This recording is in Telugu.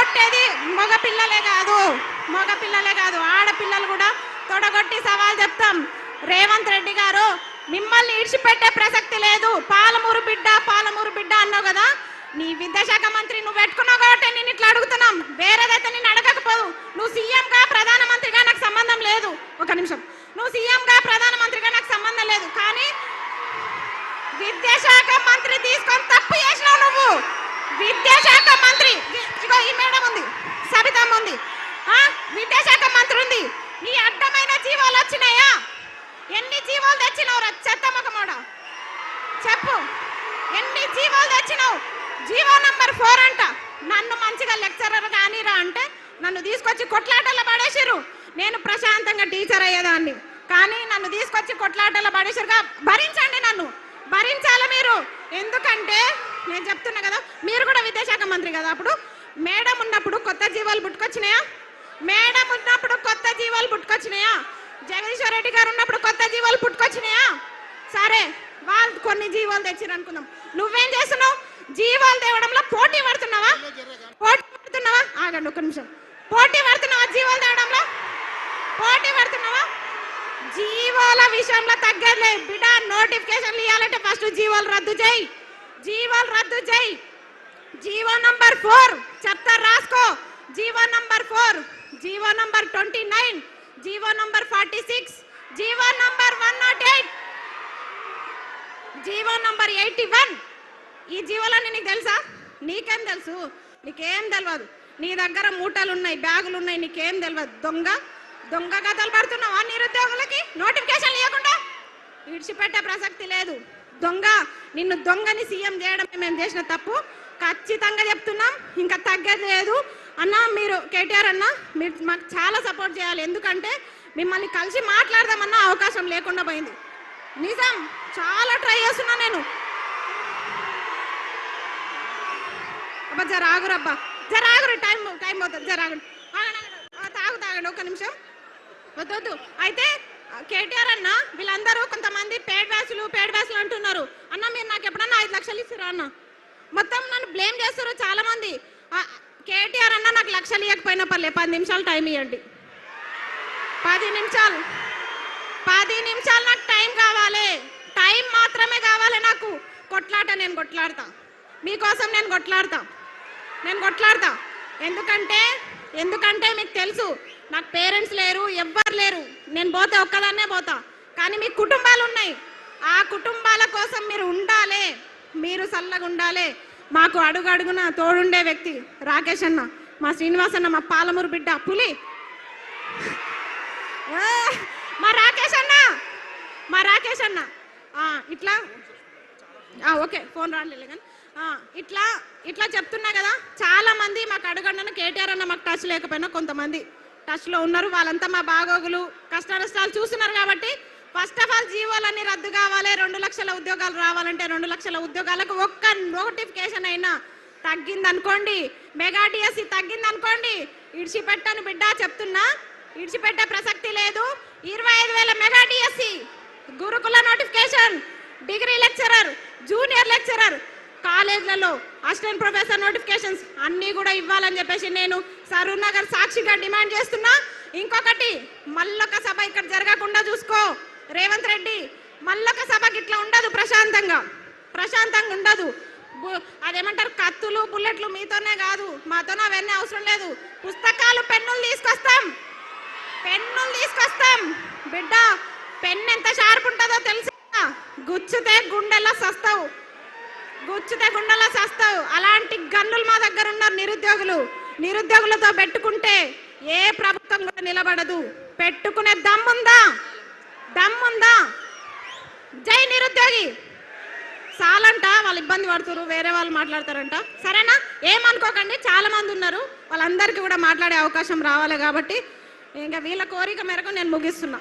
తొడగొట్టేది మగ పిల్లలే కాదు ఆడపిల్లలు కూడా తొడగొట్టి సవాల్ చెప్తాం. రేవంత్ రెడ్డి గారు మిమ్మల్ని ఇడిచిపెట్టే ప్రసక్తి లేదు. పాలమూరు బిడ్డ అన్నావు కదా, నీ విద్యాశాఖ మంత్రి నువ్వు పెట్టుకున్నావు కాబట్టి నేను ఇట్లా అడుగుతున్నాం. వేరేదైతే నేను అడగకపోదు. నువ్వు సీఎంగా ప్రధానమంత్రిగా నాకు సంబంధం లేదు. ఒక నిమిషం, నువ్వు సీఎంగా ప్రధానమంత్రిగా నాకు సంబంధం లేదు. కానీ విద్యాశాఖ మంత్రి తీసుకొని తప్పు చేసినావు నువ్వు. విద్యాశాఖ మంత్రి ఈ మేడం ఉంది, సబితమ్మ ఉంది, విద్యాశాఖ మంత్రి ఉంది. నీ అడ్డమైన జీవాలు వచ్చినాయా? ఎన్ని జీవాలు తెచ్చినావు రా చెత్తమ్మకమోడ? చెప్పు, ఎన్ని జీవాలు తెచ్చినావు? జీవో నంబర్ 4 అంట. నన్ను మంచిగా లెక్చరర్ కానీరా అంటే నన్ను తీసుకొచ్చి కొట్లాటల్లో పడేసిరు. నేను ప్రశాంతంగా టీచర్ అయ్యేదాన్ని, కానీ నన్ను తీసుకొచ్చి కొట్లాటల్లో పడేసిరుగా. భరించండి, నన్ను భరించాలి మీరు. ఎందుకంటే నేను చెప్తున్నా కదా, మీరు కూడా విద్యాశాఖ మంత్రి కదా. అప్పుడు మేడం ఉన్నప్పుడు కొత్త జీవాలు పుట్టుకొచ్చినాయా? జగదీశ్వర్ రెడ్డి గారు ఉన్నప్పుడు కొత్త జీవాలు పుట్టుకొచ్చినాయా? సరే, వాళ్ళు కొన్ని జీవాలు తెచ్చిరు అనుకుందాం. నువ్వేం చేస్తున్నావు? జీవాలు తేవడంలో పోటీ పడుతున్నావా? ఆగండి ఒక నిమిషం. పోటీ పడుతున్నావా? జీవాలు తేవడంలో పోటీ పడుతున్నావా? జీవాల విషయంలో తగ్గలే బిడ్డ. నోటిఫికేషన్లు ఇవ్వాలంటే ఫస్ట్ జీవాలు రద్దు చేయి. జీవో నంబర్ 4 చెప్తా, రాసుకో. GO number 4, GO number 29, GO number 46, GO number 108, GO number 81. ఈ జీవోలన్నీ నీకు తెలుసా? నీకేం తెలుసు? నీకేం తెలియదు. నీ దగ్గర మూటలు ఉన్నాయి, బ్యాగులు ఉన్నాయి, నీకేం తెలియదు. దొంగ కథలు పడుతున్నావా? నిరుద్యోగులకి నోటిఫికేషన్ ఇవ్వకుండా విడిచిపెట్టే ప్రసక్తి లేదు. నిన్ను దొంగని సీఎం చేయడం మేము చేసిన తప్పు. ఖచ్చితంగా చెప్తున్నాం, ఇంకా తగ్గేది లేదు. అన్న, మీరు కేటీఆర్ అన్న, మీరు మాకు చాలా సపోర్ట్ చేయాలి. ఎందుకంటే మిమ్మల్ని కలిసి మాట్లాడదామన్న అవకాశం లేకుండా పోయింది. నిజం, చాలా ట్రై చేస్తున్నా నేను. అబ్బా జరాగురబ్బా, జరాగురు, టైం పోతుంది. జరాగురు, తాగండి ఒక నిమిషం. వద్దు. అయితే కేటీఆర్ అన్న, వీళ్ళందరూ కొంతమంది పేడ్ బ్యాచ్లు అంటున్నారు. అన్న, మీరు నాకు ఎప్పుడన్నా 5 లక్షలు ఇస్తారా అన్న? మొత్తం నన్ను బ్లేమ్ చేస్తారు చాలా మంది. కేటీఆర్ అన్న, నాకు లక్షలు ఇవ్వకపోయినా పర్లేదు, 10 నిమిషాలు టైం ఇవ్వండి. 10 నిమిషాలు నాకు టైం కావాలి. టైం మాత్రమే కావాలి నాకు. కొట్లాట నేను కొట్లాడతా, మీకోసం నేను కొట్లాడతా. ఎందుకంటే మీకు తెలుసు, నాకు పేరెంట్స్ లేరు, ఎవ్వరు లేరు. నేను పోతే ఒక్కదాన్నే పోతా. కానీ మీ కుటుంబాలు ఉన్నాయి. ఆ కుటుంబాల కోసం మీరు ఉండాలి, మీరు చల్లగా ఉండాలి. మాకు అడుగడుగున తోడుండే వ్యక్తి రాకేష్ అన్న, మా శ్రీనివాస్ అన్న, మా పాలమూరు బిడ్డ పులి, మా రాకేష్ అన్న. ఇట్లా ఓకే, ఫోన్ రాలేదు కానీ ఇట్లా చెప్తున్నా కదా. చాలా మంది మాకు అడుగండి, కేటీఆర్ అన్న మాకు టచ్ లేకపోయినా కొంతమంది టచ్లో ఉన్నారు. వాళ్ళంతా మా బాగోగులు, కష్ట నష్టాలు చూస్తున్నారు. కాబట్టి ఫస్ట్ ఆఫ్ ఆల్ జీవోలన్నీ రద్దు కావాలి. 2 లక్షల ఉద్యోగాలు రావాలంటే 2 లక్షల ఉద్యోగాలకు ఒక్క నోటిఫికేషన్ అయినా తగ్గిందనుకోండి, మెగా డిఎస్సి తగ్గిందనుకోండి, ఇడిచిపెట్టాను బిడ్డ, చెప్తున్నా. ఇడిచిపెట్టే ప్రసక్తి లేదు. 25,000 మెగా డిఎస్సి, గురుకుల notification, degree lecturer, junior lecturer, కాలేజ్లలో అసిస్టెంట్ ప్రొఫెసర్ నోటిఫికేషన్స్ అన్నీ కూడా ఇవ్వాలని చెప్పేసి నేను సరూర్ నగర్ సాక్షిగా డిమాండ్ చేస్తున్నా. ఇంకొకటి, మల్లొక సభ ఇక్కడ జరగకుండా చూసుకో రేవంత్ రెడ్డి. మల్లొక సభకి ఇట్లా ఉండదు, ప్రశాంతంగా ఉండదు. అదేమంటారు, కత్తులు బుల్లెట్లు మీతోనే కాదు, మాతోనే అవన్నీ అవసరం లేదు. పుస్తకాలు, పెన్నులు తీసుకొస్తాం బిడ్డ. పెన్ను ఎంత షార్ప్ ఉంటుందో తెలుసా? గుచ్చితే గుండెలా సస్తావు. అలాంటి గన్నులు మా దగ్గర ఉన్నారు. నిరుద్యోగులతో పెట్టుకుంటే ఏ ప్రభుత్వం కూడా నిలబడదు. పెట్టుకునే దమ్ముందా? జై నిరుద్యోగి. చాలంట, వాళ్ళు ఇబ్బంది పడుతున్నారు, వేరే వాళ్ళు మాట్లాడతారంట. సరేనా? ఏమనుకోకండి, చాలా మంది ఉన్నారు, వాళ్ళందరికీ కూడా మాట్లాడే అవకాశం రావాలి. కాబట్టి ఇంకా వీళ్ళ కోరిక మేరకు నేను ముగిస్తున్నా.